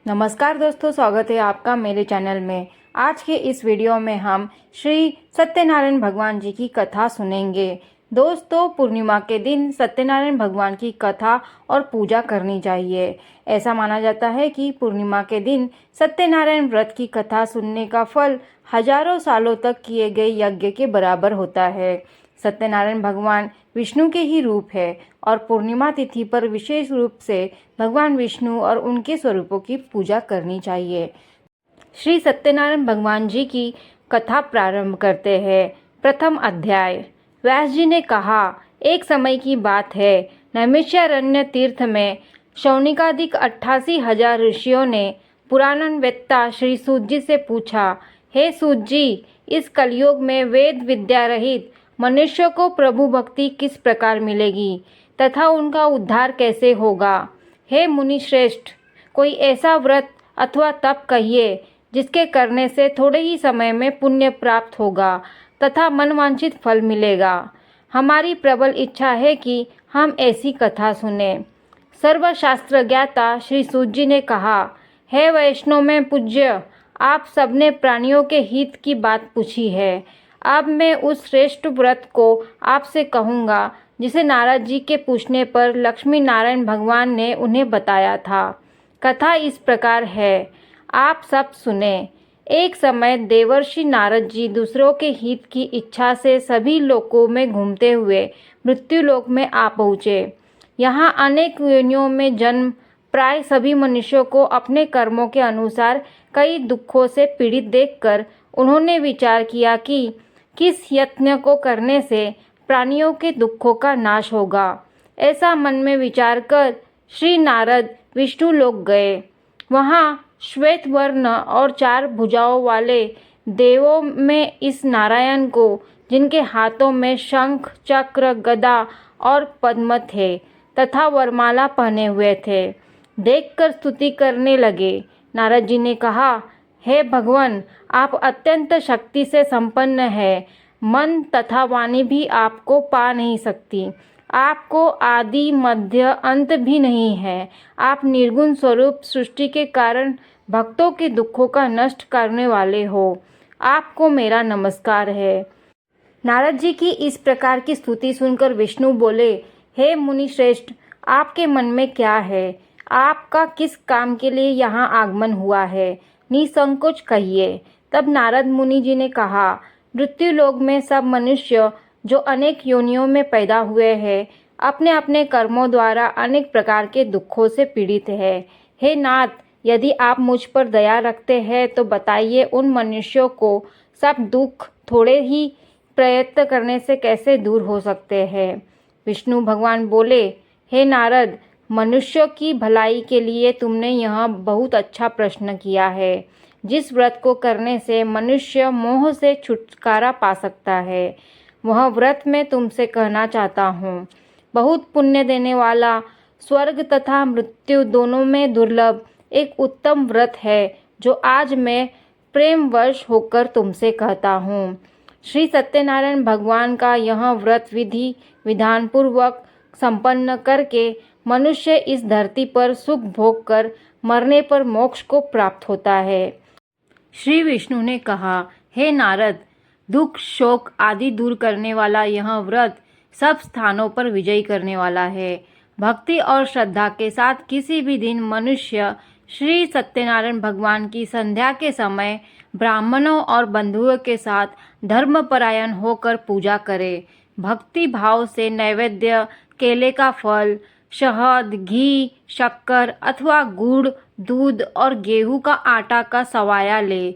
नमस्कार दोस्तों, स्वागत है आपका मेरे चैनल में। आज के इस वीडियो में हम श्री सत्यनारायण भगवान जी की कथा सुनेंगे। दोस्तों, पूर्णिमा के दिन सत्यनारायण भगवान की कथा और पूजा करनी चाहिए। ऐसा माना जाता है कि पूर्णिमा के दिन सत्यनारायण व्रत की कथा सुनने का फल हजारों सालों तक किए गए यज्ञ के बराबर होता है। सत्यनारायण भगवान विष्णु के ही रूप है और पूर्णिमा तिथि पर विशेष रूप से भगवान विष्णु और उनके स्वरूपों की पूजा करनी चाहिए। श्री सत्यनारायण भगवान जी की कथा प्रारंभ करते हैं। प्रथम अध्याय। व्यास जी ने कहा, एक समय की बात है, नैमिषारण्य तीर्थ में शौनिकादिक 88,000 ऋषियों ने पुराणवेत्ता श्री सूत जी से पूछा, हे सूत जी, इस कलयुग में वेद विद्या रहित मनुष्य को प्रभु भक्ति किस प्रकार मिलेगी तथा उनका उद्धार कैसे होगा। हे मुनि श्रेष्ठ, कोई ऐसा व्रत अथवा तप कहिए जिसके करने से थोड़े ही समय में पुण्य प्राप्त होगा तथा मनवांछित फल मिलेगा। हमारी प्रबल इच्छा है कि हम ऐसी कथा सुने। सर्वशास्त्र ज्ञाता श्री सूत जी ने कहा, हे वैष्णव में पूज्य, आप सबने प्राणियों के हित की बात पूछी है। अब मैं उस श्रेष्ठ व्रत को आपसे कहूँगा जिसे नारद जी के पूछने पर लक्ष्मी नारायण भगवान ने उन्हें बताया था। कथा इस प्रकार है, आप सब सुने। एक समय देवर्षि नारद जी दूसरों के हित की इच्छा से सभी लोकों में घूमते हुए मृत्युलोक में आ पहुँचे। यहाँ अनेक योनियों में जन्म प्राय सभी मनुष्यों को अपने कर्मों के अनुसार कई दुखों से पीड़ित देखकर उन्होंने विचार किया कि किस यत्न को करने से प्राणियों के दुखों का नाश होगा। ऐसा मन में विचार कर श्री नारद विष्णु लोक गए। वहाँ श्वेत वर्ण और 4 भुजाओं वाले देवों में इस नारायण को, जिनके हाथों में शंख, चक्र, गदा और पद्म थे तथा वरमाला पहने हुए थे, देखकर स्तुति करने लगे। नारद जी ने कहा, हे भगवान, आप अत्यंत शक्ति से संपन्न हैं। मन तथा वाणी भी आपको पा नहीं सकती। आपको आदि मध्य अंत भी नहीं है। आप निर्गुण स्वरूप सृष्टि के कारण भक्तों के दुखों का नष्ट करने वाले हो। आपको मेरा नमस्कार है। नारद जी की इस प्रकार की स्तुति सुनकर विष्णु बोले, हे मुनि श्रेष्ठ, आपके मन में क्या है? आपका किस काम के लिए यहाँ आगमन हुआ है? निसंकोच कहिए। तब नारद मुनि जी ने कहा, मृत्युलोक में सब मनुष्य जो अनेक योनियों में पैदा हुए हैं, अपने अपने कर्मों द्वारा अनेक प्रकार के दुखों से पीड़ित है। हे नाथ, यदि आप मुझ पर दया रखते हैं तो बताइए, उन मनुष्यों को सब दुख थोड़े ही प्रयत्न करने से कैसे दूर हो सकते हैं। विष्णु भगवान बोले, हे नारद, मनुष्यों की भलाई के लिए तुमने यह बहुत अच्छा प्रश्न किया है। जिस व्रत को करने से मनुष्य मोह से छुटकारा पा सकता है, वह व्रत मैं तुमसे कहना चाहता हूँ। बहुत पुण्य देने वाला, स्वर्ग तथा मृत्यु दोनों में दुर्लभ एक उत्तम व्रत है, जो आज मैं प्रेमवश होकर तुमसे कहता हूँ। श्री सत्यनारायण भगवान का यह व्रत विधि विधान पूर्वक संपन्न करके मनुष्य इस धरती पर सुख भोग कर मरने पर मोक्ष को प्राप्त होता है। श्री विष्णु ने कहा, हे नारद, दुख शोक आदि दूर करने वाला यह व्रत सब स्थानों पर विजय करने वाला है। भक्ति और श्रद्धा के साथ किसी भी दिन मनुष्य श्री सत्यनारायण भगवान की संध्या के समय ब्राह्मणों और बंधुओं के साथ धर्मपरायण होकर पूजा करे। भक्ति भाव से नैवेद्य, केले का फल, शहद, घी, शक्कर अथवा गुड़, दूध और गेहूं का आटा का सवाया ले।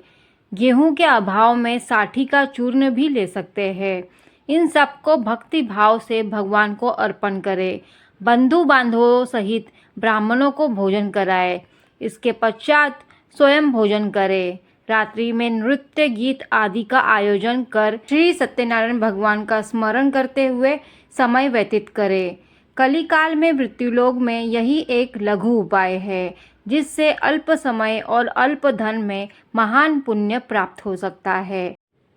गेहूं के अभाव में साठी का चूर्ण भी ले सकते हैं। इन सबको भक्ति भाव से भगवान को अर्पण करे। बंधु बांधवों सहित ब्राह्मणों को भोजन कराए। इसके पश्चात स्वयं भोजन करे। रात्रि में नृत्य गीत आदि का आयोजन कर श्री सत्यनारायण भगवान का स्मरण करते हुए समय व्यतीत करे। कलिकाल में मृत्युलोक में यही एक लघु उपाय है, जिससे अल्प समय और अल्प धन में महान पुण्य प्राप्त हो सकता है।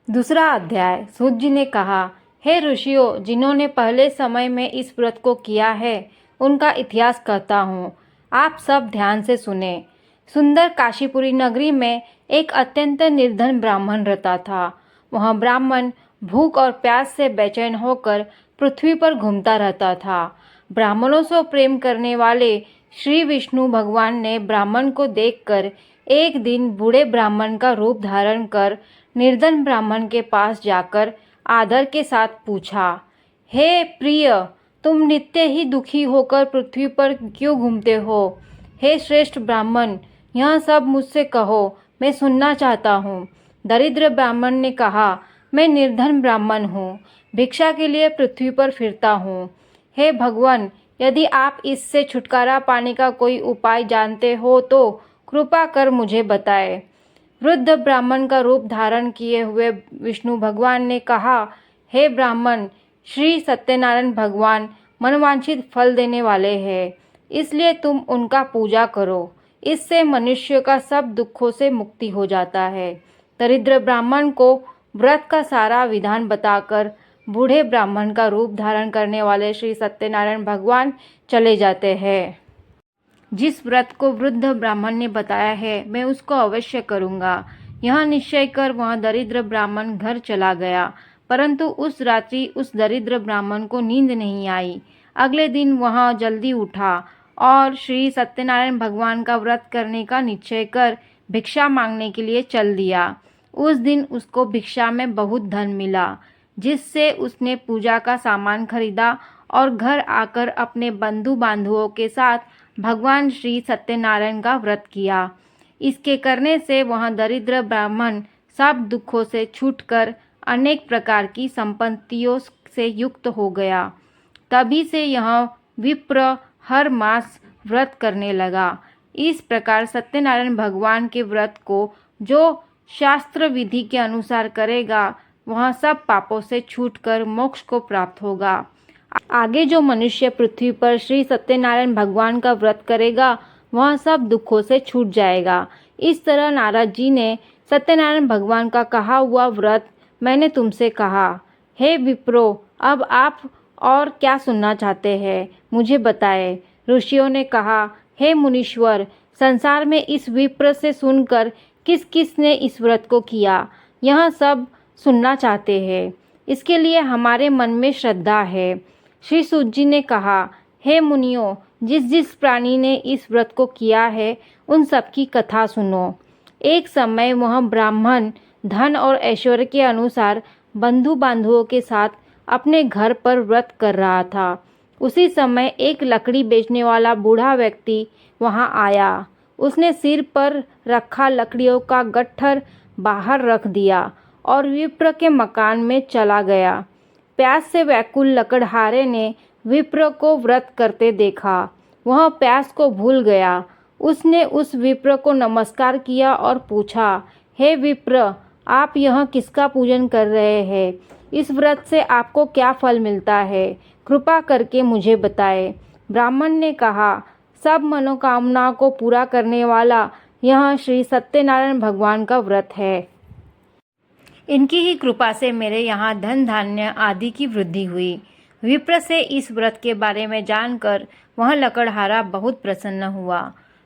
दूसरा अध्याय। सूत जी ने कहा, हे ऋषियों, जिन्होंने पहले समय में इस व्रत को किया है, उनका इतिहास कहता हूँ, आप सब ध्यान से सुने। सुंदर काशीपुरी नगरी में एक अत्यंत निर्धन ब्राह्मण रहता था। वह ब्राह्मण भूख और प्यास से बेचैन होकर पृथ्वी पर घूमता रहता था। ब्राह्मणों से प्रेम करने वाले श्री विष्णु भगवान ने ब्राह्मण को देखकर एक दिन बूढ़े ब्राह्मण का रूप धारण कर निर्धन ब्राह्मण के पास जाकर आदर के साथ पूछा, हे प्रिय, तुम नित्य ही दुखी होकर पृथ्वी पर क्यों घूमते हो? हे श्रेष्ठ ब्राह्मण, यह सब मुझसे कहो, मैं सुनना चाहता हूँ। दरिद्र ब्राह्मण ने कहा, मैं निर्धन ब्राह्मण हूँ, भिक्षा के लिए पृथ्वी पर फिरता हूँ। हे भगवान, यदि आप इससे छुटकारा पाने का कोई उपाय जानते हो तो कृपा कर मुझे बताएं। वृद्ध ब्राह्मण का रूप धारण किए हुए विष्णु भगवान ने कहा, हे ब्राह्मण, श्री सत्यनारायण भगवान मनवांछित फल देने वाले हैं, इसलिए तुम उनका पूजा करो। इससे मनुष्य का सब दुखों से मुक्ति हो जाता है। दरिद्र ब्राह्मण को व्रत का सारा विधान बताकर बूढ़े ब्राह्मण का रूप धारण करने वाले श्री सत्यनारायण भगवान चले जाते हैं। जिस व्रत को वृद्ध ब्राह्मण ने बताया है, मैं उसको अवश्य करूँगा। यह निश्चय कर वह दरिद्र ब्राह्मण घर चला गया, परंतु उस रात्रि उस दरिद्र ब्राह्मण को नींद नहीं आई। अगले दिन वह जल्दी उठा और श्री सत्यनारायण भगवान का व्रत करने का निश्चय कर भिक्षा मांगने के लिए चल दिया। उस दिन उसको भिक्षा में बहुत धन मिला, जिससे उसने पूजा का सामान खरीदा और घर आकर अपने बंधु बांधवों के साथ भगवान श्री सत्यनारायण का व्रत किया। इसके करने से वह दरिद्र ब्राह्मण सब दुखों से छूटकर अनेक प्रकार की संपत्तियों से युक्त हो गया। तभी से यह विप्र हर मास व्रत करने लगा। इस प्रकार सत्यनारायण भगवान के व्रत को जो शास्त्र विधि के अनुसार करेगा, वह सब पापों से छूटकर मोक्ष को प्राप्त होगा। आगे जो मनुष्य पृथ्वी पर श्री सत्यनारायण भगवान का व्रत करेगा, वह सब दुखों से छूट जाएगा। इस तरह नारद जी ने सत्यनारायण भगवान का कहा हुआ व्रत मैंने तुमसे कहा। हे विप्रो, अब आप और क्या सुनना चाहते हैं, मुझे बताएं। ऋषियों ने कहा, हे मुनीश्वर, संसार में इस विप्र से सुनकर किस किस ने इस व्रत को किया, यह सब सुनना चाहते हैं। इसके लिए हमारे मन में श्रद्धा है। श्री सूत जी ने कहा, हे मुनियों, जिस जिस प्राणी ने इस व्रत को किया है, उन सब की कथा सुनो। एक समय वह ब्राह्मण धन और ऐश्वर्य के अनुसार बंधु बांधवों के साथ अपने घर पर व्रत कर रहा था। उसी समय एक लकड़ी बेचने वाला बूढ़ा व्यक्ति वहां आया। उसने सिर पर रखा लकड़ियों का गट्ठर बाहर रख दिया और विप्र के मकान में चला गया। प्यास से व्याकुल लकड़हारे ने विप्र को व्रत करते देखा। वह प्यास को भूल गया। उसने उस विप्र को नमस्कार किया और पूछा, हे विप्र, आप यह किसका पूजन कर रहे हैं? इस व्रत से आपको क्या फल मिलता है? कृपा करके मुझे बताएं। ब्राह्मण ने कहा, सब मनोकामनाओं को पूरा करने वाला यह श्री सत्यनारायण भगवान का व्रत है। इनकी ही कृपा से मेरे यहाँ धन धान्य आदि की वृद्धि हुई। विप्र से इस व्रत के बारे में जानकर वह लकड़हारा बहुत प्रसन्न हुआ।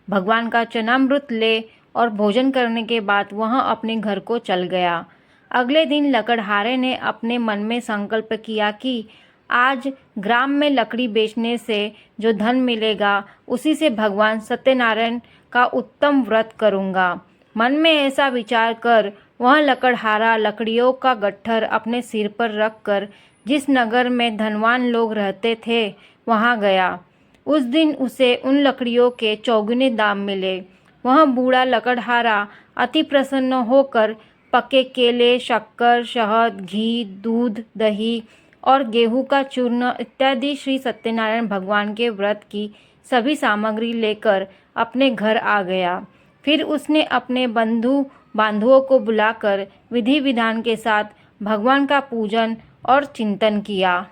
भगवान का चरणामृत ले और भोजन करने के बाद वह अपने घर को चल गया। अगले दिन लकड़हारे ने अपने मन में संकल्प किया कि आज ग्राम में लकड़ी बेचने से जो धन मिलेगा, उसी से भगवान सत्यनारायण का उत्तम व्रत करूँगा। मन में ऐसा विचार कर वह लकड़हारा लकड़ियों का गट्ठर अपने सिर पर रखकर जिस नगर में धनवान लोग रहते थे, वहां गया। उस दिन उसे उन लकड़ियों के चौगुने दाम मिले। वह बूढ़ा लकड़हारा अति प्रसन्न होकर पके केले, शक्कर, शहद, घी, दूध, दही और गेहूं का चूर्ण इत्यादि श्री सत्यनारायण भगवान के व्रत की सभी सामग्री लेकर अपने घर आ गया। फिर उसने अपने बंधु बांधवों को बुलाकर विधि विधान के साथ भगवान का पूजन और चिंतन किया।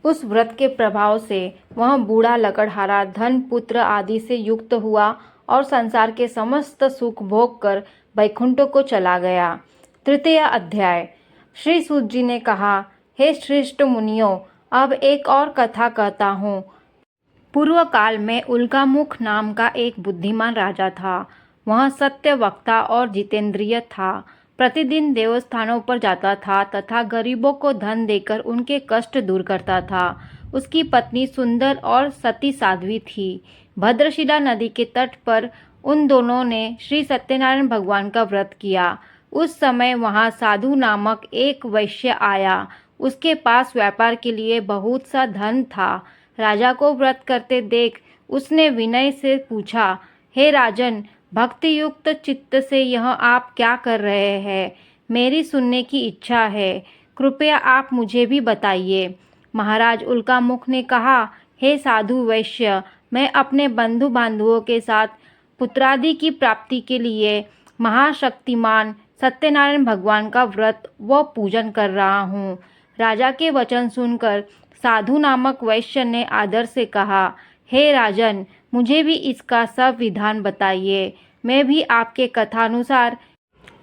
उस व्रत के प्रभाव से वह बूढ़ा लकड़हारा धन पुत्र आदि से युक्त हुआ और संसार के समस्त सुख भोग कर वैकुंठ को चला गया। तृतीय अध्याय। श्री सूत जी ने कहा, हे श्रेष्ठ मुनियों, अब एक और कथा कहता हूँ। पूर्व काल में उल्कामुख नाम का एक बुद्धिमान राजा था। वह सत्य वक्ता और जितेंद्रिय था। प्रतिदिन देवस्थानों पर जाता था तथा गरीबों को धन देकर उनके कष्ट दूर करता था। उसकी पत्नी सुंदर और सती साध्वी थी। भद्रशिला नदी के तट पर उन दोनों ने श्री सत्यनारायण भगवान का व्रत किया। उस समय वहां साधु नामक एक वैश्य आया। उसके पास व्यापार के लिए बहुत सा धन था। राजा को व्रत करते देख उसने विनय से पूछा, हे राजन, भक्ति युक्त चित्त से यह आप क्या कर रहे हैं? मेरी सुनने की इच्छा है, कृपया आप मुझे भी बताइए। महाराज उल्कामुख ने कहा, हे साधु वैश्य, मैं अपने बंधु बांधवों के साथ पुत्रादि की प्राप्ति के लिए महाशक्तिमान सत्यनारायण भगवान का व्रत व पूजन कर रहा हूँ। राजा के वचन सुनकर साधु नामक वैश्य ने आदर से कहा, हे राजन, मुझे भी इसका सब विधान बताइए। मैं भी आपके कथानुसार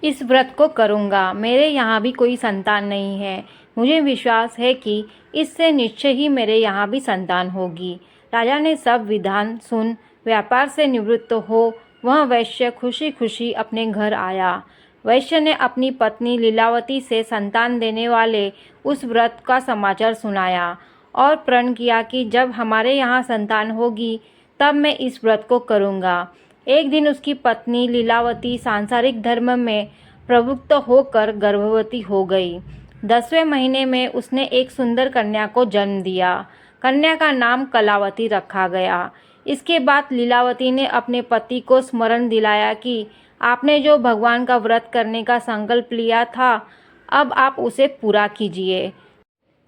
इस व्रत को करूँगा। मेरे यहाँ भी कोई संतान नहीं है। मुझे विश्वास है कि इससे निश्चय ही मेरे यहाँ भी संतान होगी। राजा ने सब विधान सुन व्यापार से निवृत्त हो वह वैश्य खुशी खुशी अपने घर आया। वैश्य ने अपनी पत्नी लीलावती से संतान देने वाले उस व्रत का समाचार सुनाया और प्रण किया कि जब हमारे यहाँ संतान होगी तब मैं इस व्रत को करूँगा। एक दिन उसकी पत्नी लीलावती सांसारिक धर्म में प्रवृत्त होकर गर्भवती हो गई। 10वें महीने में उसने एक सुंदर कन्या को जन्म दिया। कन्या का नाम कलावती रखा गया। इसके बाद लीलावती ने अपने पति को स्मरण दिलाया कि आपने जो भगवान का व्रत करने का संकल्प लिया था, अब आप उसे पूरा कीजिए।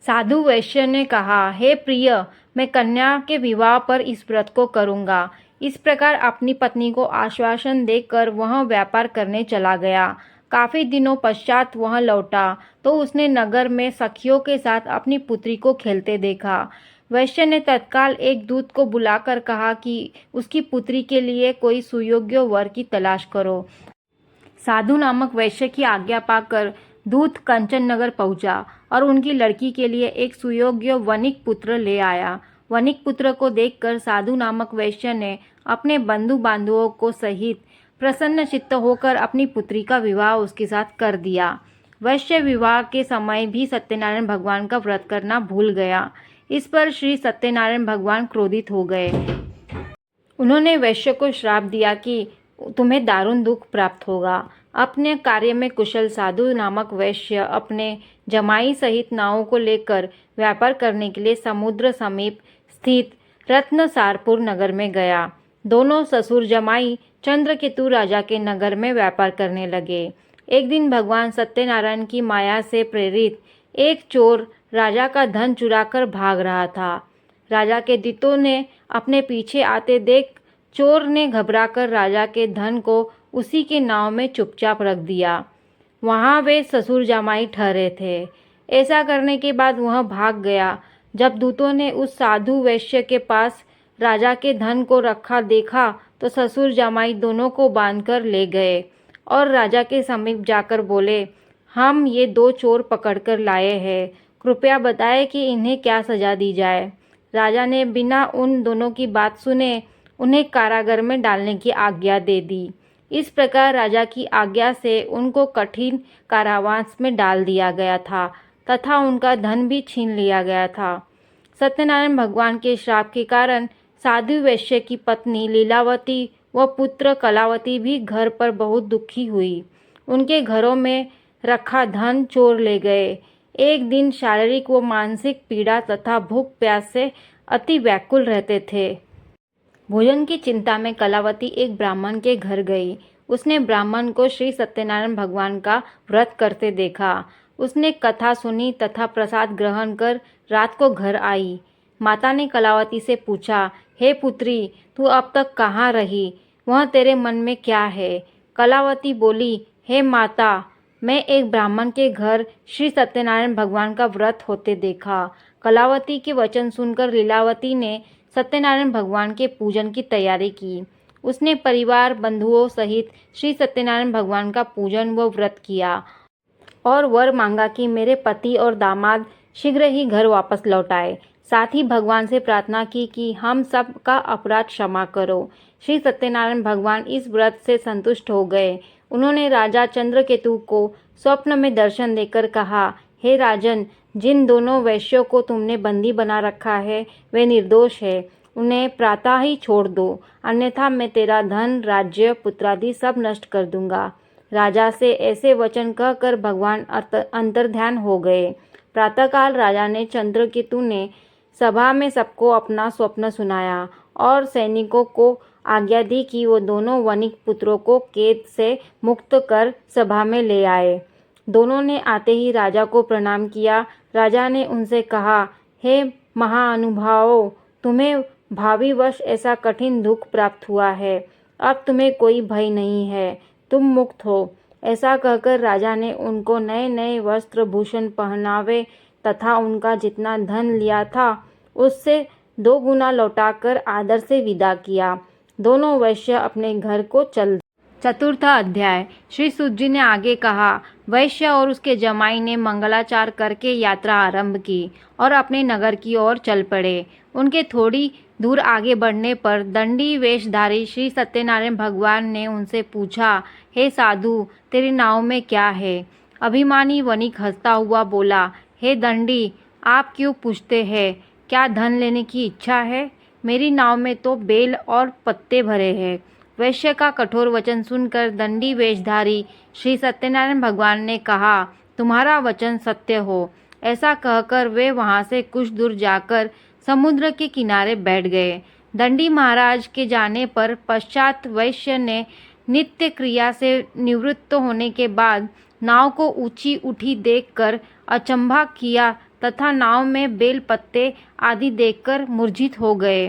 साधु वैश्य ने कहा, हे प्रिय, मैं कन्या के विवाह पर इस व्रत को करूँगा। इस प्रकार अपनी पत्नी को आश्वासन देकर वह व्यापार करने चला गया। काफ़ी दिनों पश्चात वह लौटा तो उसने नगर में सखियों के साथ अपनी पुत्री को खेलते देखा। वैश्य ने तत्काल एक दूत को बुलाकर कहा कि उसकी पुत्री के लिए कोई सुयोग्य वर की तलाश करो। साधु नामक वैश्य की आज्ञा पाकर दूत कंचन नगर पहुंचा और उनकी लड़की के लिए एक सुयोग्य वणिक पुत्र ले आया। वणिक पुत्र को देखकर साधु नामक वैश्य ने अपने बंधु बांधवों को सहित प्रसन्न चित्त होकर अपनी पुत्री का विवाह उसके साथ कर दिया। वैश्य विवाह के समय भी सत्यनारायण भगवान का व्रत करना भूल गया। इस पर श्री सत्यनारायण भगवान क्रोधित हो गए। उन्होंने वैश्य को श्राप दिया कि तुम्हें दारुण दुख प्राप्त होगा। अपने कार्य में कुशल साधु नामक वैश्य अपने जमाई सहित नावों को लेकर व्यापार करने के लिए समुद्र समीप स्थित रत्नसारपुर नगर में गया। दोनों ससुर जमाई चंद्रकेतु राजा के नगर में व्यापार करने लगे। एक दिन भगवान सत्यनारायण की माया से प्रेरित एक चोर राजा का धन चुराकर भाग रहा था। राजा के दूतों ने अपने पीछे आते देख चोर ने घबराकर राजा के धन को उसी के नाव में चुपचाप रख दिया। वहाँ वे ससुर जमाई ठहरे थे। ऐसा करने के बाद वह भाग गया। जब दूतों ने उस साधु वैश्य के पास राजा के धन को रखा देखा तो ससुर जमाई दोनों को बांधकर ले गए और राजा के समीप जाकर बोले, हम ये दो चोर पकड़कर लाए हैं, कृपया बताएं कि इन्हें क्या सजा दी जाए। राजा ने बिना उन दोनों की बात सुने उन्हें कारागार में डालने की आज्ञा दे दी। इस प्रकार राजा की आज्ञा से उनको कठिन कारावास में डाल दिया गया था तथा उनका धन भी छीन लिया गया था। सत्यनारायण भगवान के श्राप के कारण साधु वैश्य की पत्नी लीलावती व पुत्र कलावती भी घर पर बहुत दुखी हुई। उनके घरों में रखा धन चोर ले गए। एक दिन शारीरिक व मानसिक पीड़ा तथा भूख प्यास से अति व्याकुल रहते थे। भोजन की चिंता में कलावती एक ब्राह्मण के घर गई। उसने ब्राह्मण को श्री सत्यनारायण भगवान का व्रत करते देखा। उसने कथा सुनी तथा प्रसाद ग्रहण कर रात को घर आई। माता ने कलावती से पूछा, हे पुत्री, तू अब तक कहाँ रही? वह तेरे मन में क्या है? कलावती बोली, हे माता, मैं एक ब्राह्मण के घर श्री सत्यनारायण भगवान का व्रत होते देखा। कलावती के वचन सुनकर लीलावती ने सत्यनारायण भगवान के पूजन की तैयारी की। उसने परिवार बंधुओं सहित श्री सत्यनारायण भगवान का पूजन व व्रत किया और वर मांगा कि मेरे पति और दामाद शीघ्र ही घर वापस लौट आए। साथ ही भगवान से प्रार्थना की कि हम सब का अपराध क्षमा करो। श्री सत्यनारायण भगवान इस व्रत से संतुष्ट हो गए। उन्होंने राजा चंद्रकेतु को स्वप्न में दर्शन देकर कहा, हे राजन, जिन दोनों वैश्यों को तुमने बंदी बना रखा है वे निर्दोष है, उन्हें प्रातः ही छोड़ दो, अन्यथा मैं तेरा धन, राज्य, पुत्रादि सब नष्ट कर दूंगा। राजा से ऐसे वचन कहकर भगवान अंतर्ध्यान हो गए। प्रातःकाल राजा ने चंद्रकेतु ने सभा में सबको अपना स्वप्न सुनाया और सैनिकों को आज्ञा दी कि वो दोनों वणिक पुत्रों को कैद से मुक्त कर सभा में ले आए। दोनों ने आते ही राजा को प्रणाम किया। राजा ने उनसे कहा, हे महानुभावों, तुम्हें भावीवश ऐसा कठिन दुख प्राप्त हुआ है, अब तुम्हें कोई भय नहीं है, तुम मुक्त हो। ऐसा कहकर राजा ने उनको नए नए वस्त्र भूषण पहनावे तथा उनका जितना धन लिया था उससे 2 गुना लौटाकर आदर से विदा किया। दोनों वैश्य अपने घर को चल। चतुर्थ अध्याय। श्री सूत जी ने आगे कहा, वैश्य और उसके जमाई ने मंगलाचार करके यात्रा आरंभ की और अपने नगर की ओर चल पड़े। उनके थोड़ी दूर आगे बढ़ने पर दंडी वेशधारी श्री सत्यनारायण भगवान ने उनसे पूछा, हे साधु, तेरी नाव में क्या है? अभिमानी वणिक हंसता हुआ बोला, हे दंडी, आप क्यों पूछते हैं? क्या धन लेने की इच्छा है? मेरी नाव में तो बेल और पत्ते भरे हैं। वैश्य का कठोर वचन सुनकर दंडी वेशधारी श्री सत्यनारायण भगवान ने कहा, तुम्हारा वचन सत्य हो। ऐसा कहकर वे वहां से कुछ दूर जाकर समुद्र के किनारे बैठ गए। दंडी महाराज के जाने पर पश्चात वैश्य ने नित्य क्रिया से निवृत्त होने के बाद नाव को ऊंची उठी देखकर अचंभा किया तथा नाव में बेल पत्ते आदि देखकर मूर्छित हो गए।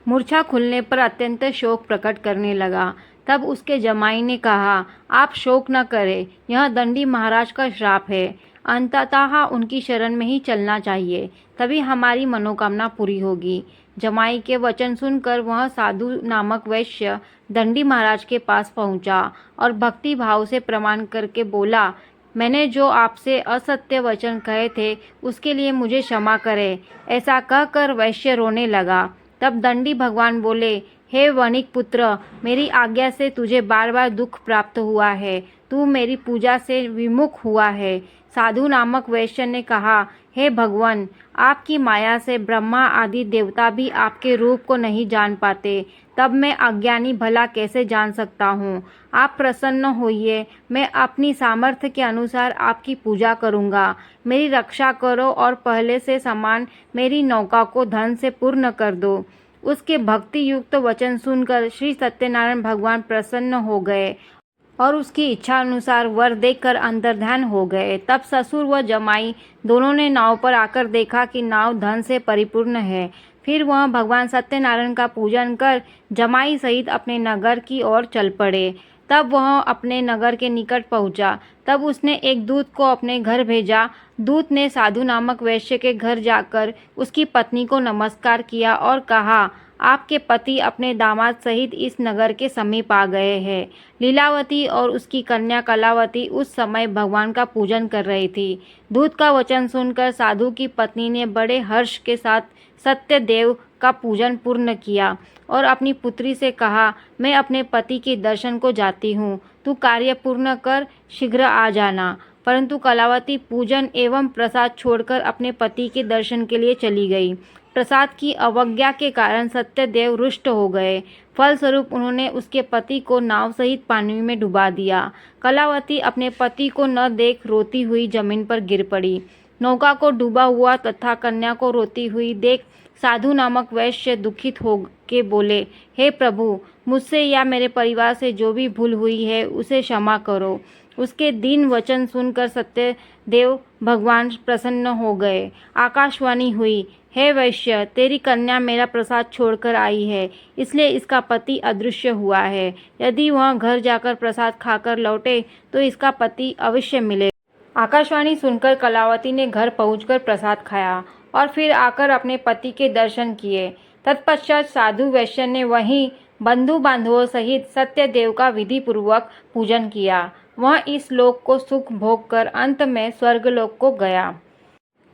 मूर्छा खुलने पर अत्यंत शोक प्रकट करने लगा। तब उसके जमाई ने कहा, आप शोक न करें, यह दंडी महाराज का श्राप है। अंततः उनकी शरण में ही चलना चाहिए, तभी हमारी मनोकामना पूरी होगी। जमाई के वचन सुनकर वह साधु नामक वैश्य दंडी महाराज के पास पहुंचा और भक्ति भाव से प्रणाम करके बोला, मैंने जो आपसे असत्य वचन कहे थे उसके लिए मुझे क्षमा करें। ऐसा कहकर वैश्य रोने लगा। तब दंडी भगवान बोले, हे वणिक पुत्र, मेरी आज्ञा से तुझे बार बार दुख प्राप्त हुआ है, तू मेरी पूजा से विमुख हुआ है। साधु नामक वैश्य ने कहा, हे भगवान, आपकी माया से ब्रह्मा आदि देवता भी आपके रूप को नहीं जान पाते, तब मैं अज्ञानी भला कैसे जान सकता हूँ। आप प्रसन्न होइए, मैं अपनी सामर्थ्य के अनुसार आपकी पूजा करूँगा। मेरी रक्षा करो और पहले से समान मेरी नौका को धन से पूर्ण कर दो। उसके भक्ति युक्त वचन सुनकर श्री सत्यनारायण भगवान प्रसन्न हो गए और उसकी इच्छा अनुसार वर देकर अंतर्ध्यान हो गए। तब ससुर व जमाई दोनों ने नाव पर आकर देखा कि नाव धन से परिपूर्ण है। फिर वह भगवान सत्यनारायण का पूजन कर जमाई सहित अपने नगर की ओर चल पड़े। तब वह अपने नगर के निकट पहुंचा। तब उसने एक दूत को अपने घर भेजा। दूत ने साधु नामक वैश्य के घर जाकर उसकी पत्नी को नमस्कार किया और कहा, आपके पति अपने दामाद सहित इस नगर के समीप आ गए हैं। लीलावती और उसकी कन्या कलावती उस समय भगवान का पूजन कर रही थी। दूत का वचन सुनकर साधु की पत्नी ने बड़े हर्ष के साथ सत्य देव का पूजन पूर्ण किया और अपनी पुत्री से कहा, मैं अपने पति के दर्शन को जाती हूँ, तू कार्य पूर्ण कर शीघ्र आ जाना। परंतु कलावती पूजन एवं प्रसाद छोड़कर अपने पति के दर्शन के लिए चली गई। प्रसाद की अवज्ञा के कारण सत्यदेव रुष्ट हो गए। फलस्वरूप उन्होंने उसके पति को नाव सहित पानी में डुबा दिया। कलावती अपने पति को न देख रोती हुई जमीन पर गिर पड़ी। नौका को डूबा हुआ तथा कन्या को रोती हुई देख साधु नामक वैश्य दुखित हो के बोले, हे प्रभु, मुझसे या मेरे परिवार से जो भी भूल हुई है उसे क्षमा करो। उसके दीन वचन सुनकर सत्यदेव भगवान प्रसन्न हो गए। आकाशवाणी हुई, हे वैश्य, तेरी कन्या मेरा प्रसाद छोड़कर आई है, इसलिए इसका पति अदृश्य हुआ है। यदि वह घर जाकर प्रसाद खाकर लौटे तो इसका पति अवश्य मिले। आकाशवाणी सुनकर कलावती ने घर पहुंचकर प्रसाद खाया और फिर आकर अपने पति के दर्शन किए। तत्पश्चात साधु वैश्य ने वहीं बंधु बांधवों सहित सत्यदेव का विधि पूर्वक पूजन किया। वह इस लोक को सुख भोग कर अंत में स्वर्गलोक को गया।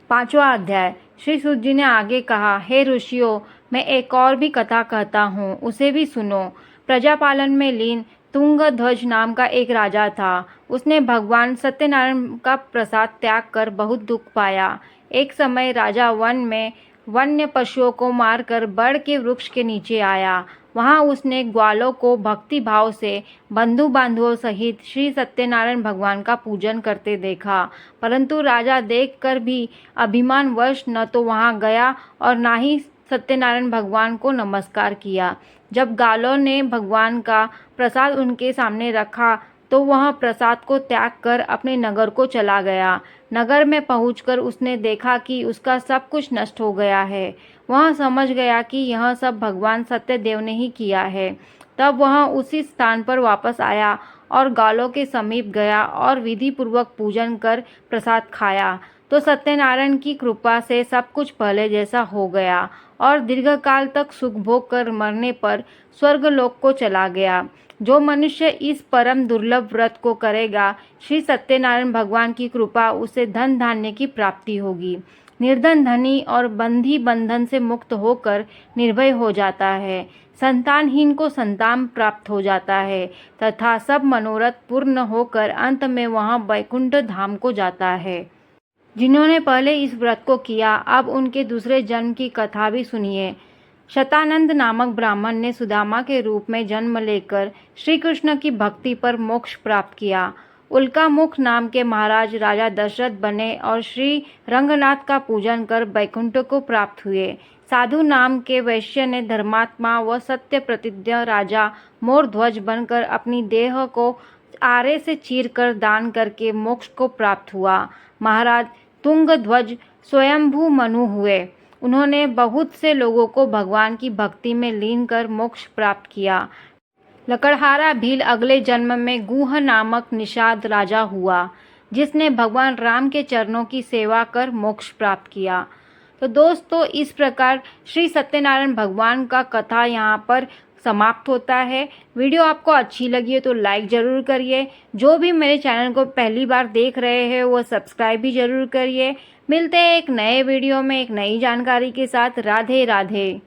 5वां अध्याय। श्री सूत जी ने आगे कहा, हे ऋषियों, मैं एक और भी कथा कहता हूँ, उसे भी सुनो। प्रजापालन में लीन तुंगध्वज नाम का एक राजा था। उसने भगवान सत्यनारायण का प्रसाद त्याग कर बहुत दुख पाया। एक समय राजा वन में वन्य पशुओं को मारकर बड़ के वृक्ष के नीचे आया। वहां उसने ग्वालों को भक्ति भाव से बंधु बांधवों सहित श्री सत्यनारायण भगवान का पूजन करते देखा, परंतु राजा देखकर भी अभिमानवश न तो वहां गया और ना ही सत्यनारायण भगवान को नमस्कार किया। जब ग्वालों ने भगवान का प्रसाद उनके सामने रखा तो वह प्रसाद को त्याग कर अपने नगर को चला गया। नगर में पहुंचकर उसने देखा कि उसका सब कुछ नष्ट हो गया है। वह समझ गया कि यह सब भगवान सत्यदेव ने ही किया है। तब वह उसी स्थान पर वापस आया और ग्वालों के समीप गया और विधि पूर्वक पूजन कर प्रसाद खाया तो सत्यनारायण की कृपा से सब कुछ पहले जैसा हो गया और दीर्घकाल तक सुख भोग कर मरने पर स्वर्गलोक को चला गया। जो मनुष्य इस परम दुर्लभ व्रत को करेगा, श्री सत्यनारायण भगवान की कृपा उसे धन धान्य की प्राप्ति होगी। निर्धन धनी और बंधी बंधन से मुक्त होकर निर्भय हो जाता है। संतानहीन को संतान प्राप्त हो जाता है तथा सब मनोरथ पूर्ण होकर अंत में वहां वैकुंठ धाम को जाता है। जिन्होंने पहले इस व्रत को किया, अब उनके दूसरे जन्म की कथा भी सुनिए। शतानंद नामक ब्राह्मण ने सुदामा के रूप में जन्म लेकर श्री कृष्ण की भक्ति पर मोक्ष प्राप्त किया। उल्कामुख नाम के महाराज राजा दशरथ बने और श्री रंगनाथ का पूजन कर वैकुंठ को प्राप्त हुए। साधु नाम के वैश्य ने धर्मात्मा व सत्य प्रतिज्ञ राजा मोरध्वज बनकर अपनी देह को आरे से चीर कर दान करके मोक्ष को प्राप्त हुआ। महाराज तुंगध्वज स्वयंभू मनु हुए। उन्होंने बहुत से लोगों को भगवान की भक्ति में लीन कर मोक्ष प्राप्त किया। लकड़हारा भील अगले जन्म में गुह नामक निषाद राजा हुआ, जिसने भगवान राम के चरणों की सेवा कर मोक्ष प्राप्त किया। तो दोस्तों, इस प्रकार श्री सत्यनारायण भगवान का कथा यहाँ पर समाप्त होता है। वीडियो आपको अच्छी लगी है तो लाइक ज़रूर करिए। जो भी मेरे चैनल को पहली बार देख रहे हैं वो सब्सक्राइब भी ज़रूर करिए। मिलते हैं एक नए वीडियो में एक नई जानकारी के साथ। राधे राधे।